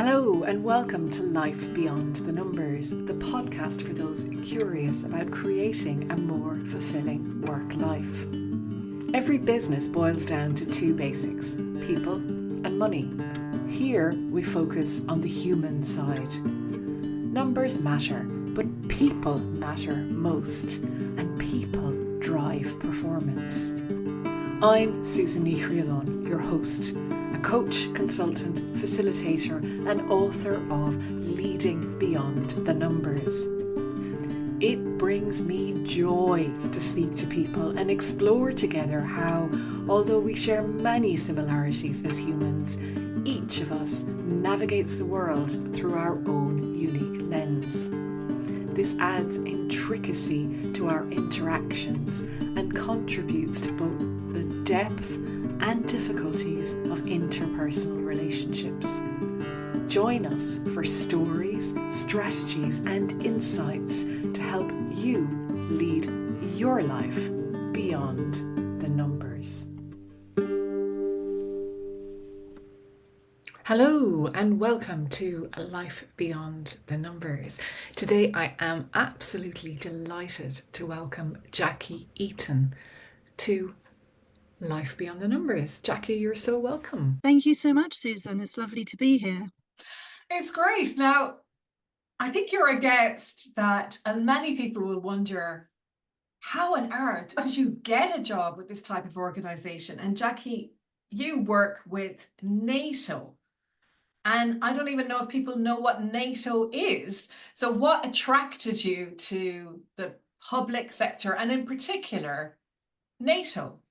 Hello and welcome to Life Beyond the Numbers, the podcast for those curious about creating a more fulfilling work life. Every business boils down to two basics, people and money. Here we focus on the human side. Numbers matter, but people matter most, and people drive performance. I'm Susan Nichriadon, your host, a coach, consultant, facilitator and author of Leading Beyond the Numbers. It brings me joy to speak to people and explore together how, although we share many similarities as humans, each of us navigates the world through our own unique lens. This adds intricacy to our interactions and contributes to both the depth and difficulties of interpersonal relationships. Join us for stories, strategies, and insights to help you lead your life beyond the numbers. Hello and welcome to Life Beyond the Numbers. Today I am absolutely delighted to welcome Jackie Eaton to Life Beyond the Numbers. Jackie, you're so welcome. Thank you so much, Susan. It's lovely to be here. It's great. Now, I think you're a guest that many people will wonder, how on earth did you get a job with this type of organisation? And Jackie, you work with NATO. And I don't even know if people know what NATO is. So what attracted you to the public sector and in particular, NATO?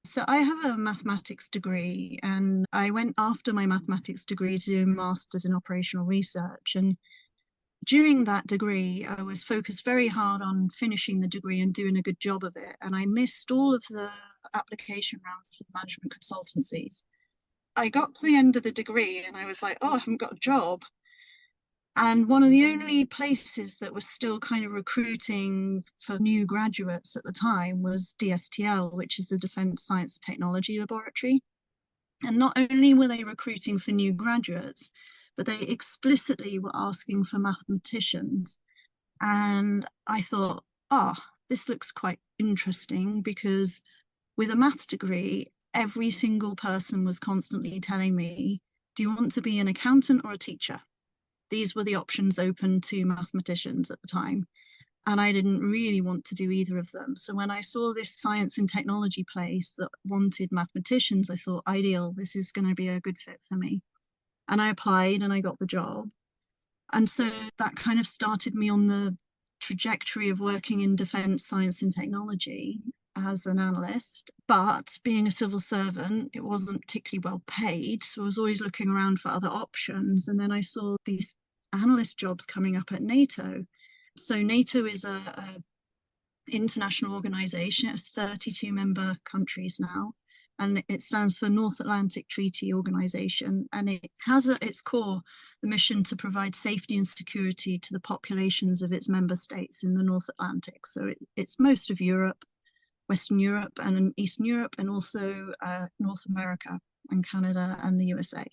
So I have a mathematics degree and I went after my mathematics degree to do a master's in operational research. And during that degree, I was focused very hard on finishing the degree and doing a good job of it. And I missed all of the application rounds for the management consultancies. I got to the end of the degree and I was like, oh, I haven't got a job. And one of the only places that was still kind of recruiting for new graduates at the time was DSTL, which is the Defence Science Technology Laboratory. And not only were they recruiting for new graduates, but they explicitly were asking for mathematicians. And I thought, this looks quite interesting, because with a maths degree, every single person was constantly telling me, do you want to be an accountant or a teacher? These were the options open to mathematicians at the time. And I didn't really want to do either of them. So when I saw this science and technology place that wanted mathematicians, I thought, ideal, this is going to be a good fit for me. And I applied and I got the job. And so that kind of started me on the trajectory of working in defence, science and technology as an analyst. But being a civil servant, it wasn't particularly well paid. So I was always looking around for other options. And then I saw these analyst jobs coming up at NATO. So NATO is a international organization. It's 32 member countries now, and it stands for North Atlantic Treaty Organization. And it has at its core the mission to provide safety and security to the populations of its member states in the North Atlantic. So it's most of Europe, Western Europe and Eastern Europe, and also North America and Canada and the USA.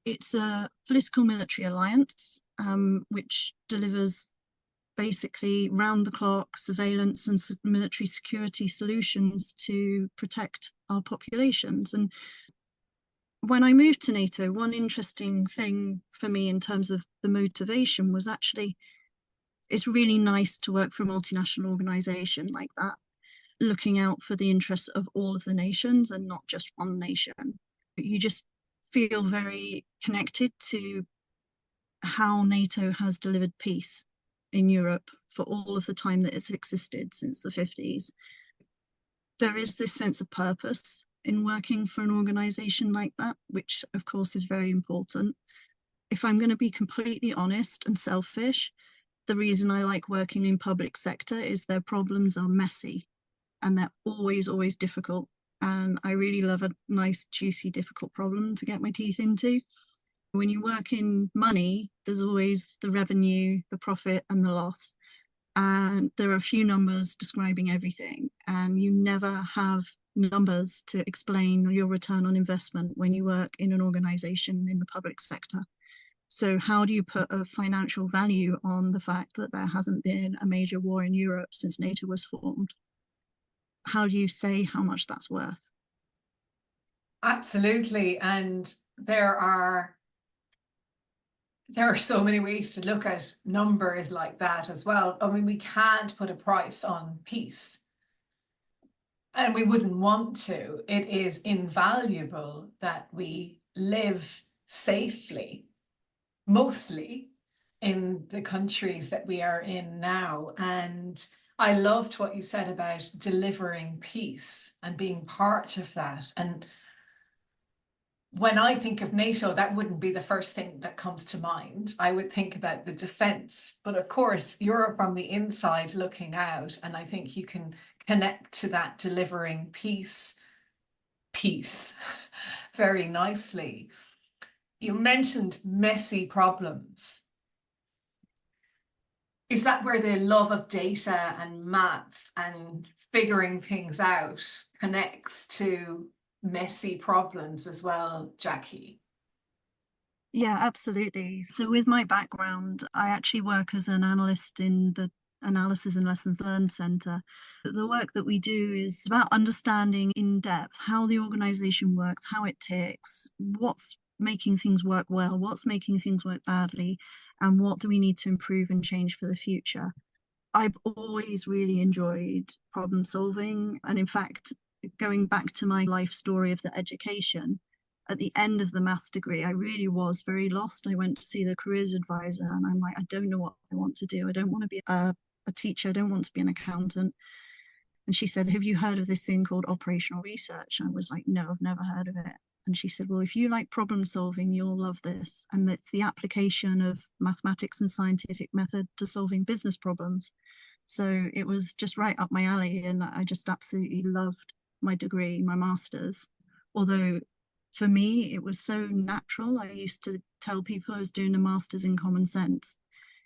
It's a political military alliance which delivers basically round-the-clock surveillance and military security solutions to protect our populations. And when I moved to NATO, one interesting thing for me in terms of the motivation was actually, it's really nice to work for a multinational organization like that, looking out for the interests of all of the nations and not just one nation. You just feel very connected to how NATO has delivered peace in Europe for all of the time that it's existed since the 50s. There is this sense of purpose in working for an organization like that, which of course is very important. If I'm going to be completely honest and selfish, the reason I like working in public sector is their problems are messy and they're always difficult. And I really love a nice, juicy, difficult problem to get my teeth into. When you work in money, there's always the revenue, the profit and the loss. And there are a few numbers describing everything. And you never have numbers to explain your return on investment when you work in an organization in the public sector. So how do you put a financial value on the fact that there hasn't been a major war in Europe since NATO was formed? How do you say how much that's worth? Absolutely. And there are so many ways to look at numbers like that as well. I mean, we can't put a price on peace, and we wouldn't want to. It is invaluable that we live safely, mostly in the countries that we are in now. And I loved what you said about delivering peace and being part of that. And when I think of NATO, that wouldn't be the first thing that comes to mind. I would think about the defense. But of course, you're from the inside looking out, and I think you can connect to that delivering peace very nicely. You mentioned messy problems. Is that where the love of data and maths and figuring things out connects to messy problems as well, Jackie? Yeah, absolutely. So with my background, I actually work as an analyst in the Analysis and Lessons Learned Centre. The work that we do is about understanding in depth how the organization works, how it ticks, what's making things work well, what's making things work badly, and what do we need to improve and change for the future. I've always really enjoyed problem solving. And in fact, going back to my life story of the education, at the end of the maths degree, I really was very lost. I went to see the careers advisor and I'm like, I don't know what I want to do. I don't want to be a teacher. I don't want to be an accountant. And she said, have you heard of this thing called operational research? And I was like, no, I've never heard of it. And she said, well, if you like problem solving, you'll love this. And it's the application of mathematics and scientific method to solving business problems. So it was just right up my alley. And I just absolutely loved my degree, my master's. Although for me, it was so natural. I used to tell people I was doing a master's in common sense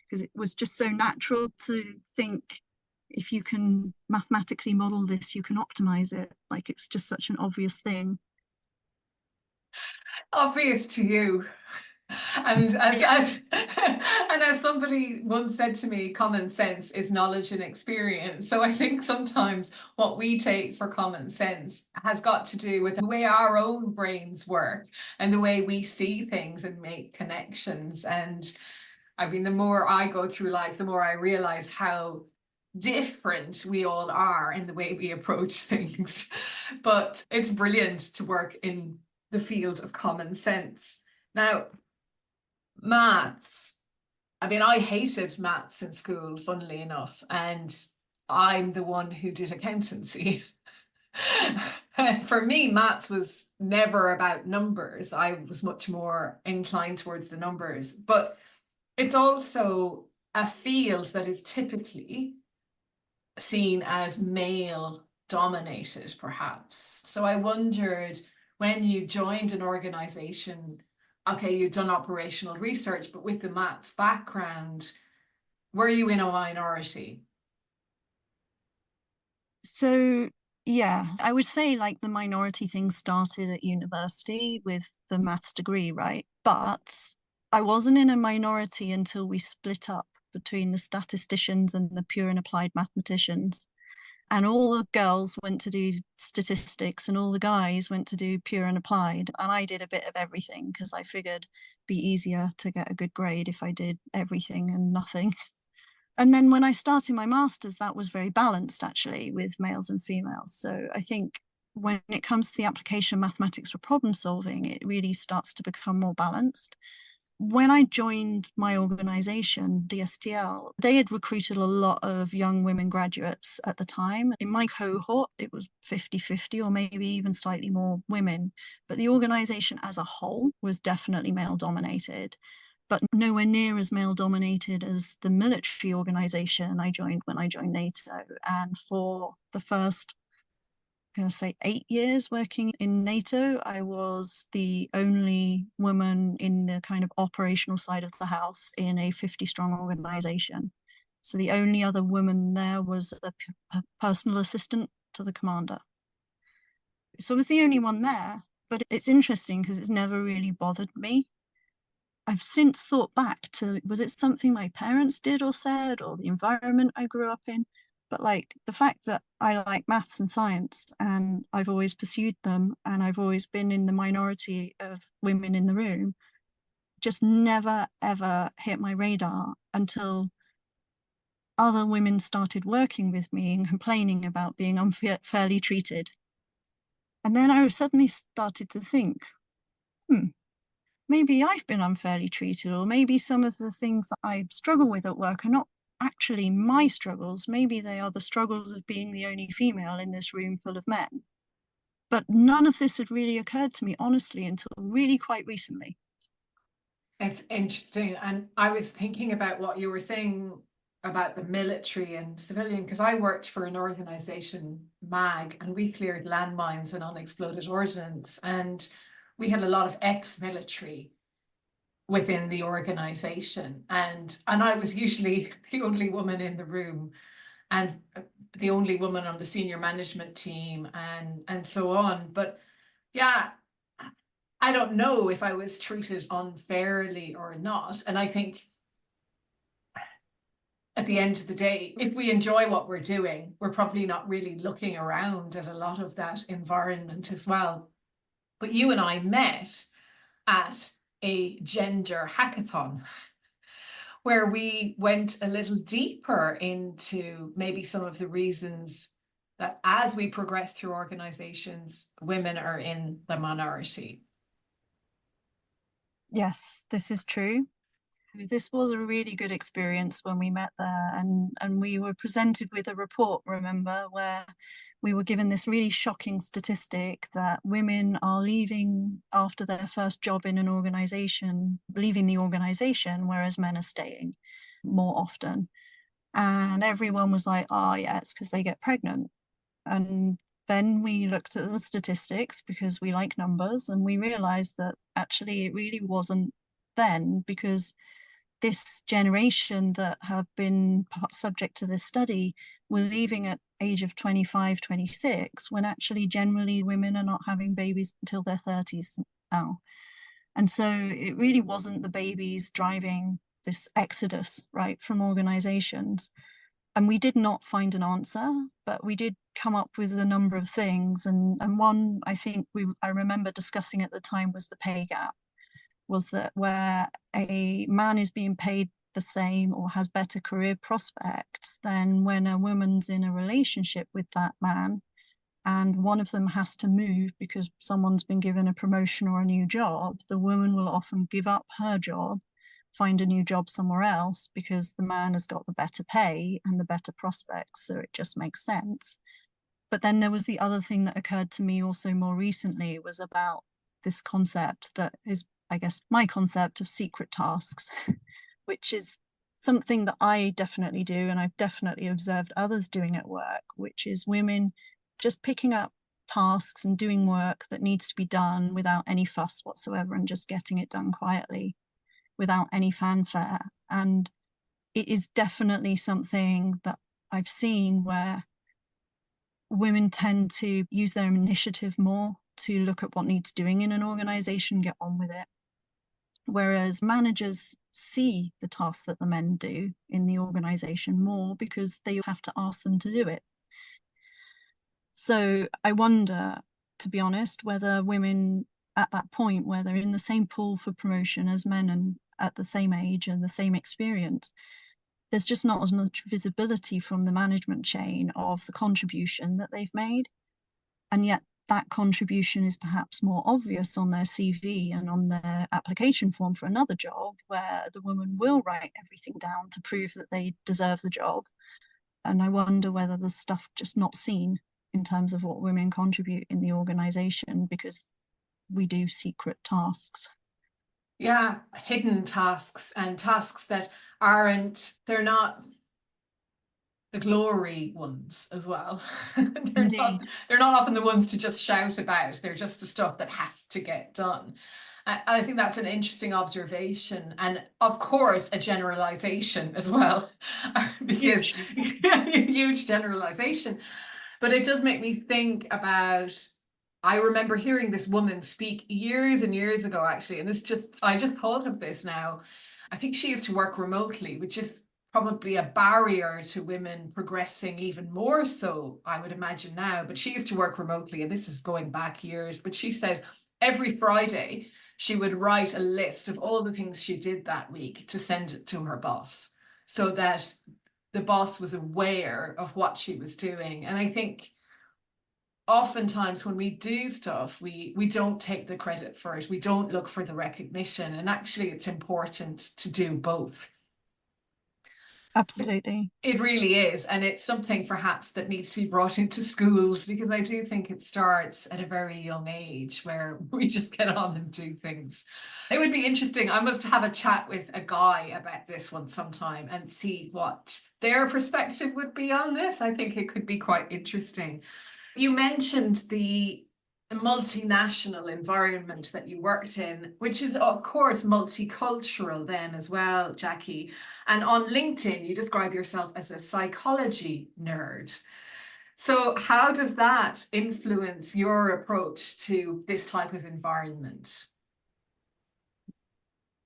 because it was just so natural to think if you can mathematically model this, you can optimize it. Like it's just such an obvious thing. Obvious to you. And and as somebody once said to me, common sense is knowledge and experience. So I think sometimes what we take for common sense has got to do with the way our own brains work and the way we see things and make connections. And I mean, the more I go through life, the more I realize how different we all are in the way we approach things. But it's brilliant to work in the field of common sense. Now, maths. I mean, I hated maths in school, funnily enough, and I'm the one who did accountancy. For me, maths was never about numbers. I was much more inclined towards the numbers, but it's also a field that is typically seen as male dominated, perhaps. So I wondered when you joined an organization, okay, you'd done operational research, but with the maths background, were you in a minority? So, yeah, I would say like the minority thing started at university with the maths degree, right? But I wasn't in a minority until we split up between the statisticians and the pure and applied mathematicians. And all the girls went to do statistics and all the guys went to do pure and applied. And I did a bit of everything because I figured it'd be easier to get a good grade if I did everything and nothing. And then when I started my master's, that was very balanced actually with males and females. So I think when it comes to the application of mathematics for problem solving, it really starts to become more balanced. When I joined my organization, DSTL, they had recruited a lot of young women graduates at the time. In my cohort, it was 50-50 or maybe even slightly more women. But the organization as a whole was definitely male dominated, but nowhere near as male dominated as the military organization I joined when I joined NATO. And for the first going to say 8 years working in NATO, I was the only woman in the kind of operational side of the house in a 50-strong organization. So the only other woman there was a personal assistant to the commander. So I was the only one there, but it's interesting because it's never really bothered me. I've since thought back to, was it something my parents did or said, or the environment I grew up in? But like the fact that I like maths and science and I've always pursued them and I've always been in the minority of women in the room just never ever hit my radar until other women started working with me and complaining about being unfairly treated. And then I suddenly started to think, maybe I've been unfairly treated, or maybe some of the things that I struggle with at work are not actually my struggles. Maybe they are the struggles of being the only female in this room full of men. But none of this had really occurred to me, honestly, until really quite recently. It's interesting. And I was thinking about what you were saying about the military and civilian, because I worked for an organization, MAG, and we cleared landmines and unexploded ordnance. And we had a lot of ex-military within the organization. And I was usually the only woman in the room and the only woman on the senior management team and so on. But yeah, I don't know if I was treated unfairly or not. And I think at the end of the day, if we enjoy what we're doing, we're probably not really looking around at a lot of that environment as well. But you and I met at a gender hackathon where we went a little deeper into maybe some of the reasons that as we progress through organizations, women are in the minority. Yes, this is true. This was a really good experience when we met there, and we were presented with a report, remember, where we were given this really shocking statistic that women are leaving after their first job in an organization, leaving the organization, whereas men are staying more often. And everyone was like, oh yeah, it's because they get pregnant. And then we looked at the statistics because we like numbers, and we realized that actually it really wasn't then, because this generation that have been subject to this study were leaving at age of 25, 26, when actually generally women are not having babies until their 30s now. And so it really wasn't the babies driving this exodus, right, from organizations. And we did not find an answer, but we did come up with a number of things. And one I think I remember discussing at the time was the pay gap. Was that where a man is being paid the same or has better career prospects than when a woman's in a relationship with that man and one of them has to move because someone's been given a promotion or a new job, the woman will often give up her job, find a new job somewhere else because the man has got the better pay and the better prospects, so it just makes sense. But then there was the other thing that occurred to me also more recently, was about this concept that is, I guess, my concept of secret tasks, which is something that I definitely do, and I've definitely observed others doing at work, which is women just picking up tasks and doing work that needs to be done without any fuss whatsoever and just getting it done quietly without any fanfare. And it is definitely something that I've seen where women tend to use their initiative more to look at what needs doing in an organization, get on with it. Whereas managers see the tasks that the men do in the organization more because they have to ask them to do it. So I wonder, to be honest, whether women at that point where they're in the same pool for promotion as men and at the same age and the same experience, there's just not as much visibility from the management chain of the contribution that they've made. And yet that contribution is perhaps more obvious on their CV and on their application form for another job, where the woman will write everything down to prove that they deserve the job. And I wonder whether there's stuff just not seen in terms of what women contribute in the organization because we do secret tasks. Yeah, hidden tasks and tasks that they're not the glory ones as well. Indeed. They're not often the ones to just shout about. They're just the stuff that has to get done. I think that's an interesting observation, and of course a generalization as well, because huge generalization. But it does make me think about I remember hearing this woman speak years and years ago, actually, and I just thought of this now. I think she used to work remotely, which is probably a barrier to women progressing even more so, I would imagine now. But she used to work remotely, and this is going back years. But she said every Friday she would write a list of all the things she did that week to send it to her boss so that the boss was aware of what she was doing. And I think oftentimes when we do stuff, we don't take the credit for it. We don't look for the recognition. And actually, it's important to do both. Absolutely. It really is. And it's something perhaps that needs to be brought into schools, because I do think it starts at a very young age where we just get on and do things. It would be interesting. I must have a chat with a guy about this one sometime and see what their perspective would be on this. I think it could be quite interesting. You mentioned the multinational environment that you worked in, which is, of course, multicultural then as well, Jackie. And on LinkedIn, you describe yourself as a psychology nerd. So, how does that influence your approach to this type of environment?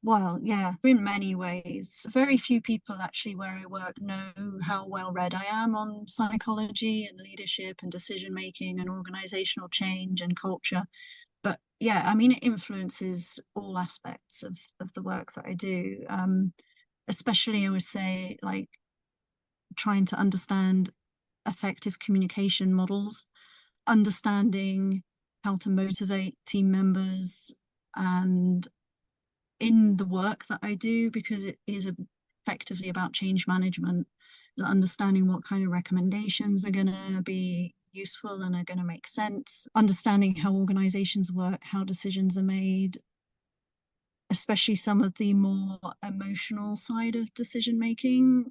Well, yeah, in many ways. Very few people actually where I work know how well read I am on psychology and leadership and decision making and organizational change and culture. But yeah, I mean, it influences all aspects of the work that I do. Especially, I would say, like trying to understand effective communication models, understanding how to motivate team members, and in the work that I do, because it is effectively about change management, understanding what kind of recommendations are going to be useful and are going to make sense, understanding how organizations work, how decisions are made, especially some of the more emotional side of decision making.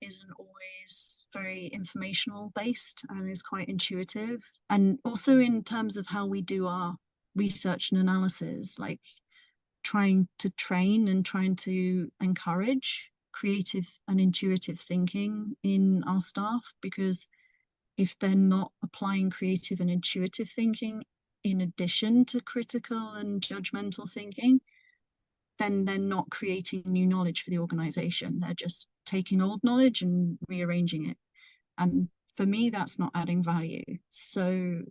Isn't always very informational based and is quite intuitive. And also in terms of how we do our research and analysis, like trying to train and trying to encourage creative and intuitive thinking in our staff, because if they're not applying creative and intuitive thinking in addition to critical and judgmental thinking, then they're not creating new knowledge for the organization. They're just taking old knowledge and rearranging it. And for me, that's not adding value. So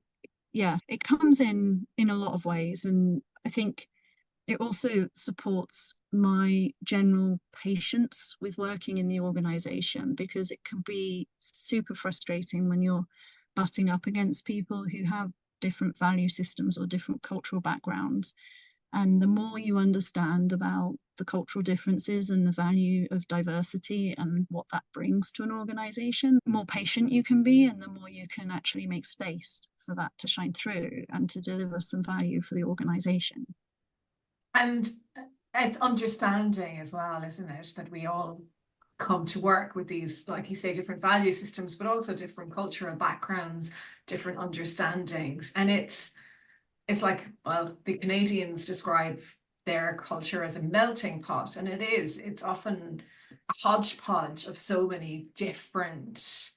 yeah, it comes in a lot of ways. And I think it also supports my general patience with working in the organization, because it can be super frustrating when you're butting up against people who have different value systems or different cultural backgrounds. And the more you understand about the cultural differences and the value of diversity and what that brings to an organization, the more patient you can be, and the more you can actually make space for that to shine through and to deliver some value for the organization. And it's understanding as well, isn't it, that we all come to work with these, like you say, different value systems, but also different cultural backgrounds, different understandings. And it's like, well, the Canadians describe their culture as a melting pot, and it is. It's often a hodgepodge of so many different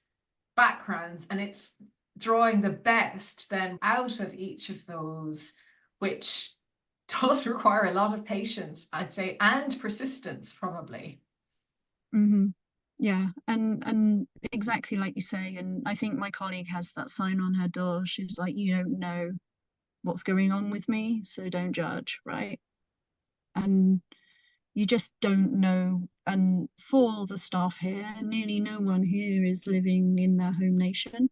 backgrounds, and it's drawing the best then out of each of those, which does require a lot of patience, I'd say, and persistence, probably. Mm-hmm. Yeah, and exactly like you say, and I think my colleague has that sign on her door. She's like, you don't know what's going on with me, so don't judge, right? And you just don't know. And for the staff here, nearly no one here is living in their home nation.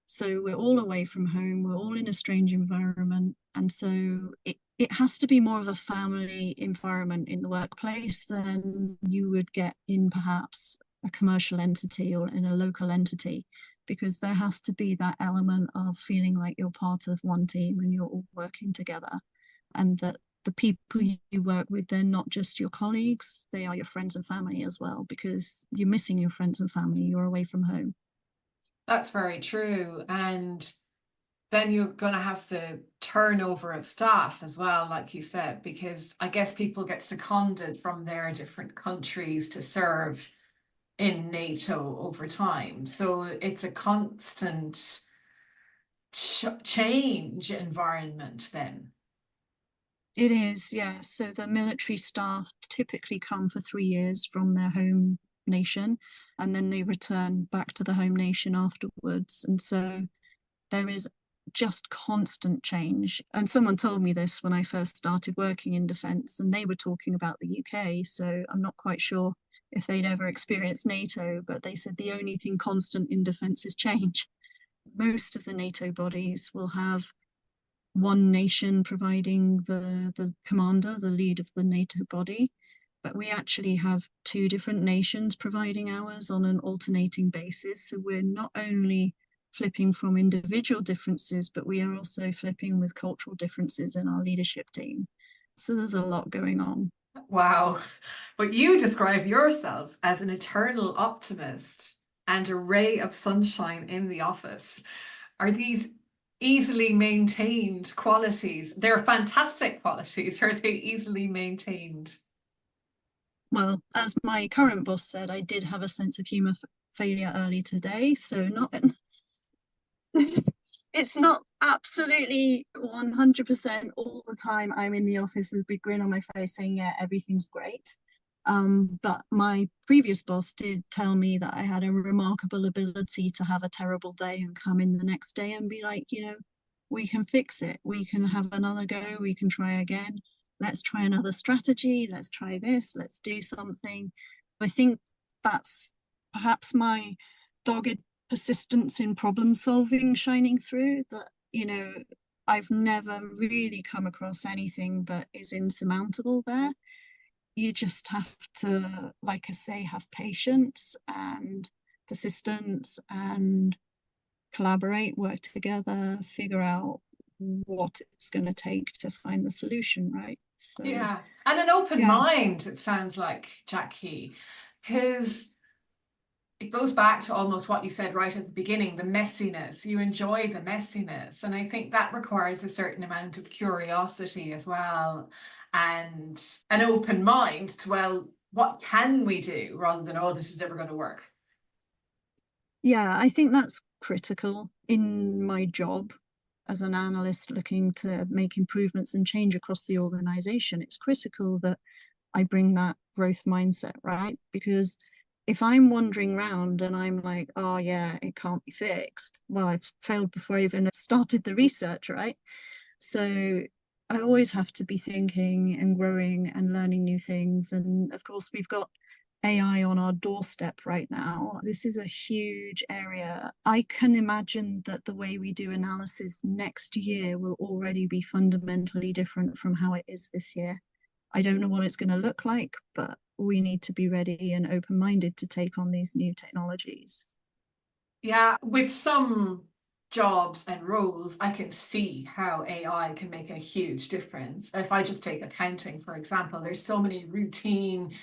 So we're all away from home, we're all in a strange environment. And so it has to be more of a family environment in the workplace than you would get in perhaps a commercial entity or in a local entity, because there has to be that element of feeling like you're part of one team and you're all working together, and that the people you work with, they're not just your colleagues, they are your friends and family as well, because you're missing your friends and family, you're away from home. That's very true. And then you're going to have the turnover of staff as well, like you said, because I guess people get seconded from their different countries to serve in NATO over time. So it's a constant change environment then. It is, yeah. So the military staff typically come for 3 years from their home nation, and then they return back to the home nation afterwards. And so there is just constant change. And someone told me this when I first started working in defence, and they were talking about the UK. So I'm not quite sure if they'd ever experienced NATO, but they said the only thing constant in defence is change. Most of the NATO bodies will have one nation providing the commander, the lead of the NATO body, but we actually have two different nations providing ours on an alternating basis. So we're not only flipping from individual differences, but we are also flipping with cultural differences in our leadership team. So there's a lot going on. Wow. But you describe yourself as an eternal optimist and a ray of sunshine in the office. Are these easily maintained qualities? They're fantastic qualities. Are they easily maintained? Well, as my current boss said, I did have a sense of humour failure early today. So not it's not absolutely 100% all the time I'm in the office with a big grin on my face saying, yeah, everything's great. But my previous boss did tell me that I had a remarkable ability to have a terrible day and come in the next day and be like, we can fix it. We can have another go. We can try again. Let's try another strategy. Let's try this. Let's do something. I think that's perhaps my dogged persistence in problem solving shining through, that I've never really come across anything that is insurmountable there. You just have to, like I say, have patience and persistence and collaborate, work together, figure out what it's going to take to find the solution, right? So Yeah. And an open yeah. mind, it sounds like, Jackie, because it goes back to almost what you said right at the beginning, the messiness. You enjoy the messiness. And I think that requires a certain amount of curiosity as well, and an open mind to, well, what can we do, rather than, oh, this is never going to work. Yeah, I think that's critical in my job as an analyst looking to make improvements and change across the organization. It's critical that I bring that growth mindset, right? Because if I'm wandering around and I'm like, oh yeah, it can't be fixed, well, I've failed before I even started the research, right? So I always have to be thinking and growing and learning new things. And of course, we've got AI on our doorstep right now. This is a huge area. I can imagine that the way we do analysis next year will already be fundamentally different from how it is this year. I don't know what it's going to look like, but we need to be ready and open-minded to take on these new technologies. Yeah, with some jobs and roles, I can see how AI can make a huge difference. If I just take accounting, for example, there's so many routine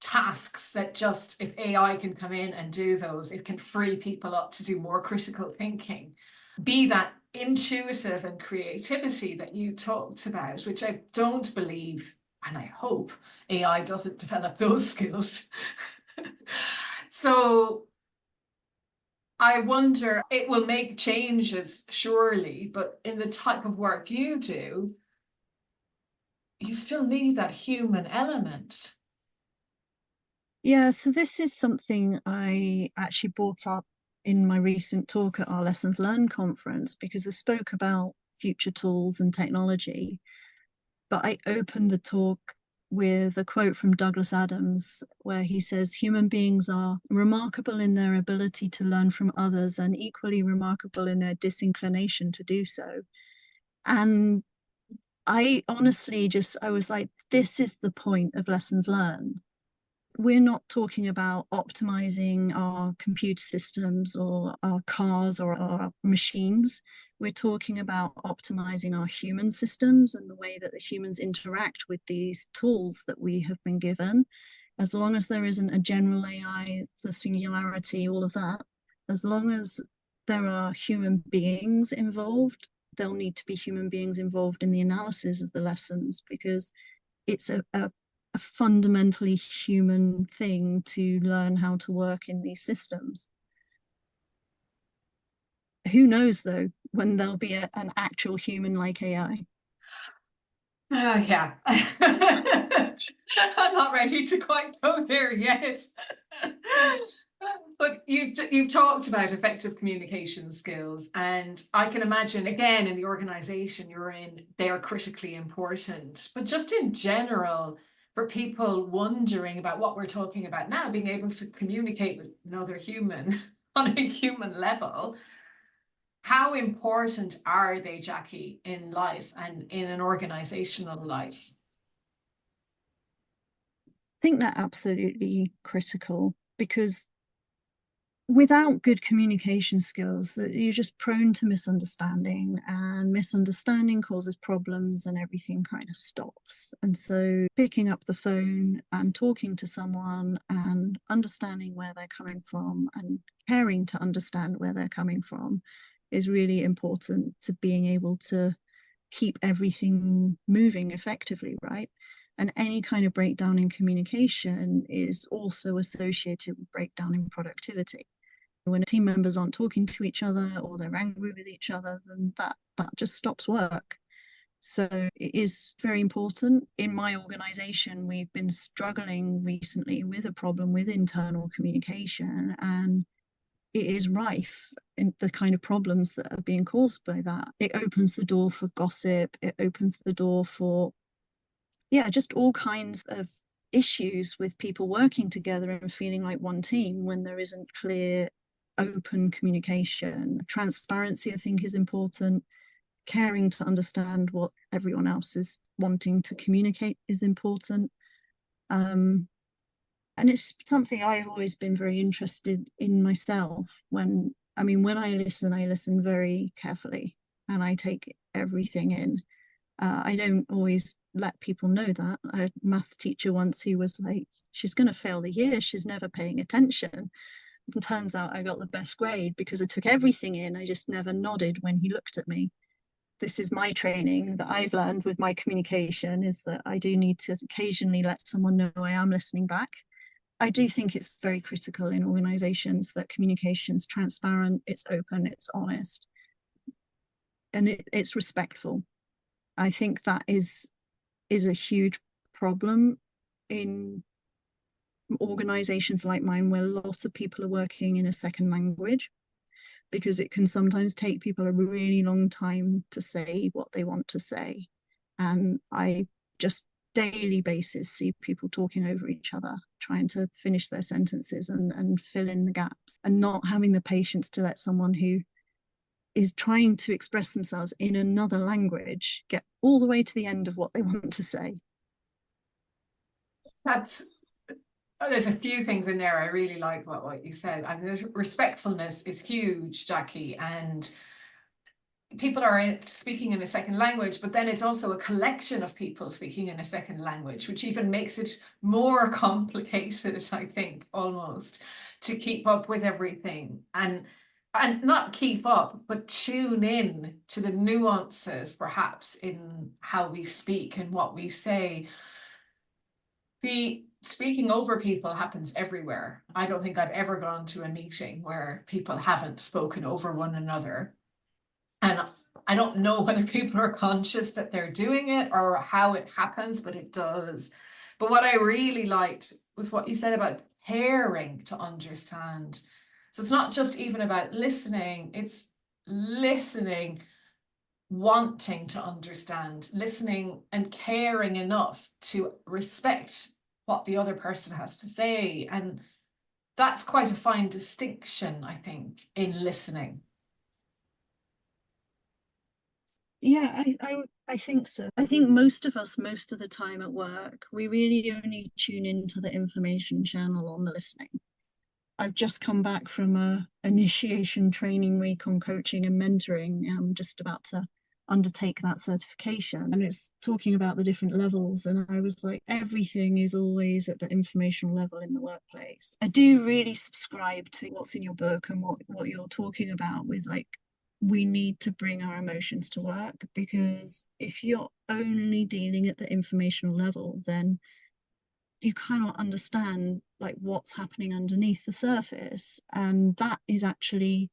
tasks that, just if AI can come in and do those, it can free people up to do more critical thinking. Be that intuitive and creativity that you talked about, which I don't believe, and I hope AI doesn't develop those skills. So I wonder, it will make changes, surely, but in the type of work you do, you still need that human element. Yeah, so this is something I actually brought up in my recent talk at our Lessons Learned conference, because I spoke about future tools and technology, but I opened the talk with a quote from Douglas Adams, where he says, human beings are remarkable in their ability to learn from others and equally remarkable in their disinclination to do so. And I honestly I was like, this is the point of Lessons Learned. We're not talking about optimizing our computer systems or our cars or our machines. We're talking about optimizing our human systems and the way that the humans interact with these tools that we have been given. As long as there isn't a general AI, the singularity, all of that, as long as there are human beings involved, there'll need to be human beings involved in the analysis of the lessons, because it's a fundamentally human thing to learn how to work in these systems. Who knows, though, when there'll be an actual human-like AI? Yeah. I'm not ready to quite go there yet. But you've talked about effective communication skills, and I can imagine, again, in the organization you're in, they are critically important. But just in general, for people wondering about what we're talking about now, being able to communicate with another human on a human level, how important are they, Jackie, in life and in an organizational life? I think they're absolutely critical, because without good communication skills, you're just prone to misunderstanding, and misunderstanding causes problems and everything kind of stops. And so picking up the phone and talking to someone and understanding where they're coming from and caring to understand where they're coming from is really important to being able to keep everything moving effectively, right? And any kind of breakdown in communication is also associated with breakdown in productivity. When team members aren't talking to each other or they're angry with each other, then that just stops work. So it is very important. In my organization, we've been struggling recently with a problem with internal communication, and it is rife in the kind of problems that are being caused by that. It opens the door for gossip. It opens the door for, just all kinds of issues with people working together and feeling like one team when there isn't clear, open communication. Transparency, I think, is important. Caring to understand what everyone else is wanting to communicate is important. And it's something I've always been very interested in myself. When I listen very carefully and I take everything in. I don't always let people know that. I had a maths teacher once who was like, she's going to fail the year, she's never paying attention. And turns out I got the best grade because I took everything in. I just never nodded when he looked at me. This is my training that I've learned with my communication, is that I do need to occasionally let someone know I am listening back. I do think it's very critical in organizations that communication's transparent, it's open, it's honest, and it's respectful. I think that is a huge problem in organizations like mine, where lots of people are working in a second language, because it can sometimes take people a really long time to say what they want to say. And I just daily basis see people talking over each other, trying to finish their sentences and fill in the gaps, and not having the patience to let someone who is trying to express themselves in another language get all the way to the end of what they want to say. There's a few things in there I really like about what you said. I mean, respectfulness is huge, Jackie, and people are speaking in a second language, but then it's also a collection of people speaking in a second language, which even makes it more complicated, I think, almost, to keep up with everything. And not keep up, but tune in to the nuances, perhaps, in how we speak and what we say. The speaking over people happens everywhere. I don't think I've ever gone to a meeting where people haven't spoken over one another. And I don't know whether people are conscious that they're doing it or how it happens, but it does. But what I really liked was what you said about caring to understand. So it's not just even about listening, it's listening, wanting to understand, listening and caring enough to respect what the other person has to say. And that's quite a fine distinction, I think, in listening. Yeah, I think so. I think most of us, most of the time at work, we really only tune into the information channel on the listening. I've just come back from a initiation training week on coaching and mentoring. I'm just about to undertake that certification, and it's talking about the different levels, and I was like, everything is always at the informational level in the workplace. I do really subscribe to what's in your book and what you're talking about with, like, we need to bring our emotions to work, because if you're only dealing at the informational level, then you cannot understand like what's happening underneath the surface. And that is actually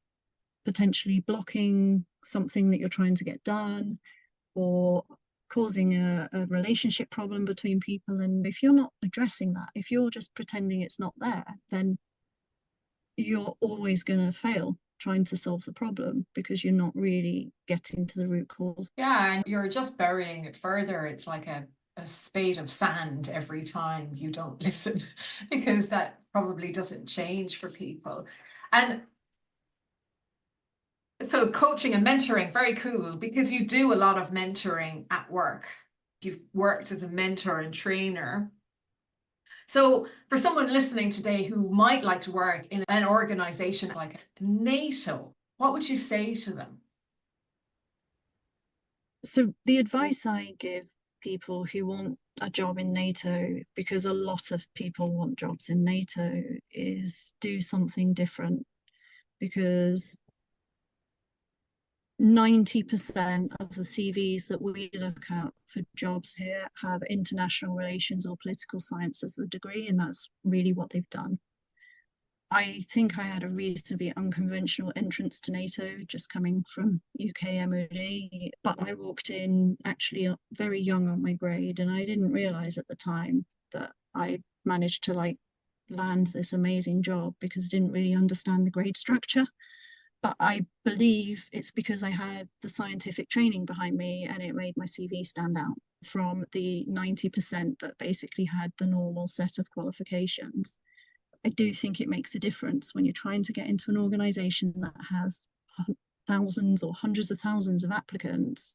potentially blocking something that you're trying to get done, or causing a relationship problem between people. And if you're not addressing that, if you're just pretending it's not there, then you're always going to fail trying to solve the problem, because you're not really getting to the root cause. Yeah, and you're just burying it further. It's like a spade of sand every time you don't listen, because that probably doesn't change for people. And so coaching and mentoring, very cool, because you do a lot of mentoring at work. You've worked as a mentor and trainer. So for someone listening today who might like to work in an organization like NATO, what would you say to them? So the advice I give people who want a job in NATO, because a lot of people want jobs in NATO, is do something different, because 90% of the CVs that we look at for jobs here have international relations or political science as the degree, and that's really what they've done. I think I had a reasonably unconventional entrance to NATO, just coming from UK MOD, but I walked in actually very young on my grade, and I didn't realize at the time that I managed to land this amazing job, because I didn't really understand the grade structure. But I believe it's because I had the scientific training behind me, and it made my CV stand out from the 90% that basically had the normal set of qualifications. I do think it makes a difference when you're trying to get into an organization that has thousands or hundreds of thousands of applicants,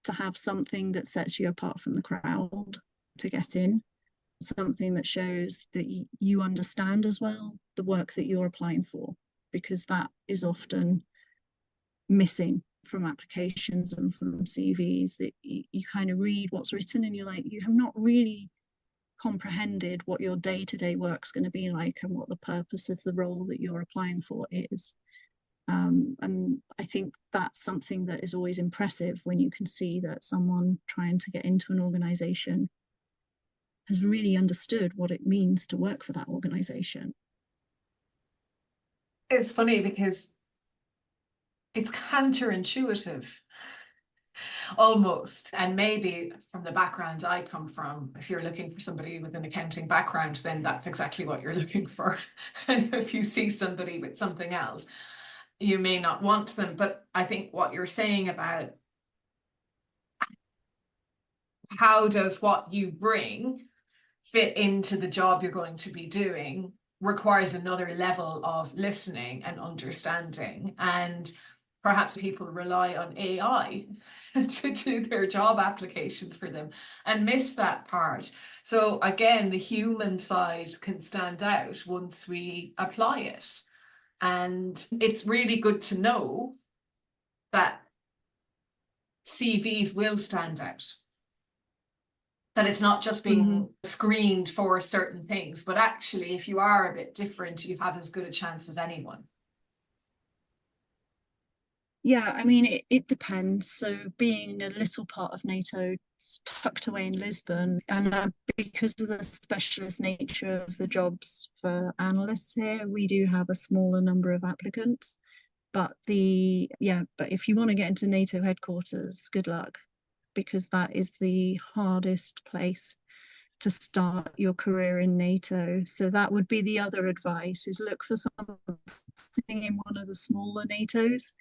to have something that sets you apart from the crowd to get in, something that shows that you understand as well the work that you're applying for, because that is often missing from applications and from CVs, that you kind of read what's written and you're like, you have not really comprehended what your day-to-day work's going to be like and what the purpose of the role that you're applying for is. And I think that's something that is always impressive, when you can see that someone trying to get into an organization has really understood what it means to work for that organization. It's funny because it's counterintuitive almost. And maybe from the background I come from, if you're looking for somebody with an accounting background, then that's exactly what you're looking for. And if you see somebody with something else, you may not want them. But I think what you're saying about how does what you bring fit into the job you're going to be doing requires another level of listening and understanding. And perhaps people rely on AI to do their job applications for them and miss that part. So again, the human side can stand out once we apply it. And it's really good to know that CVs will stand out. That it's not just being screened for certain things, but actually, if you are a bit different, you have as good a chance as anyone. Yeah, I mean, it depends. So being a little part of NATO tucked away in Lisbon, and because of the specialist nature of the jobs for analysts here, we do have a smaller number of applicants. But but if you want to get into NATO headquarters, good luck, because that is the hardest place to start your career in NATO. So that would be the other advice, is look for something in one of the smaller NATOs,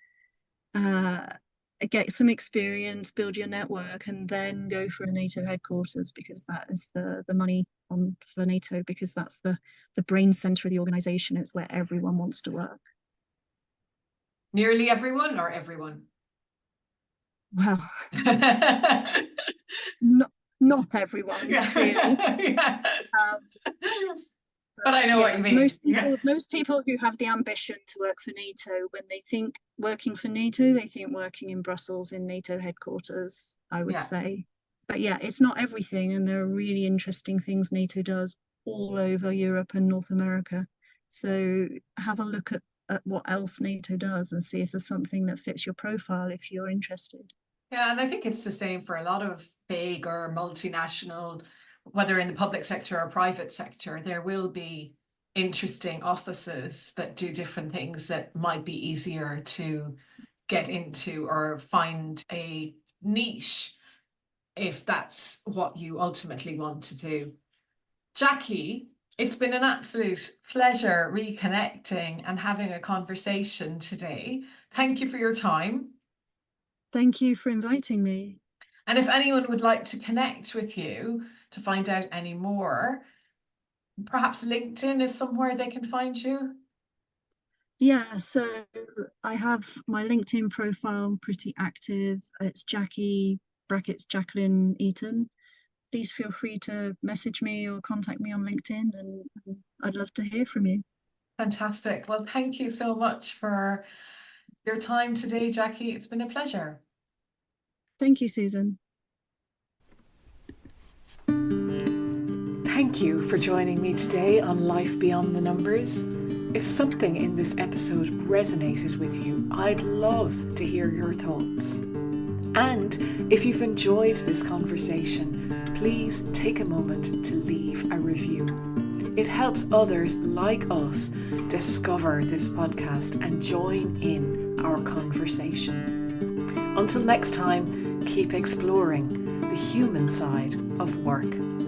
get some experience, build your network, and then go for the NATO headquarters, because that is the money for NATO, because that's the brain center of the organization. It's where everyone wants to work. Nearly everyone, or everyone? Well, not everyone, clearly. Yeah. But I know what you mean. Most people who have the ambition to work for NATO, when they think working for NATO, they think working in Brussels in NATO headquarters, I would say. But yeah, it's not everything, and there are really interesting things NATO does all over Europe and North America. So have a look at what else NATO does and see if there's something that fits your profile if you're interested. Yeah, and I think it's the same for a lot of big or multinational, whether in the public sector or private sector, there will be interesting offices that do different things that might be easier to get into or find a niche if that's what you ultimately want to do. Jackie, it's been an absolute pleasure reconnecting and having a conversation today. Thank you for your time. Thank you for inviting me. And if anyone would like to connect with you to find out any more, perhaps LinkedIn is somewhere they can find you? Yeah, so I have my LinkedIn profile pretty active. It's Jackie brackets Jacqueline Eaton. Please feel free to message me or contact me on LinkedIn, and I'd love to hear from you. Fantastic. Well, thank you so much for your time today, Jackie. It's been a pleasure. Thank you, Susan. Thank you for joining me today on Life Beyond the Numbers. If something in this episode resonated with you, I'd love to hear your thoughts. And if you've enjoyed this conversation, please take a moment to leave a review. It helps others like us discover this podcast and join in our conversation. Until next time, keep exploring the human side of work.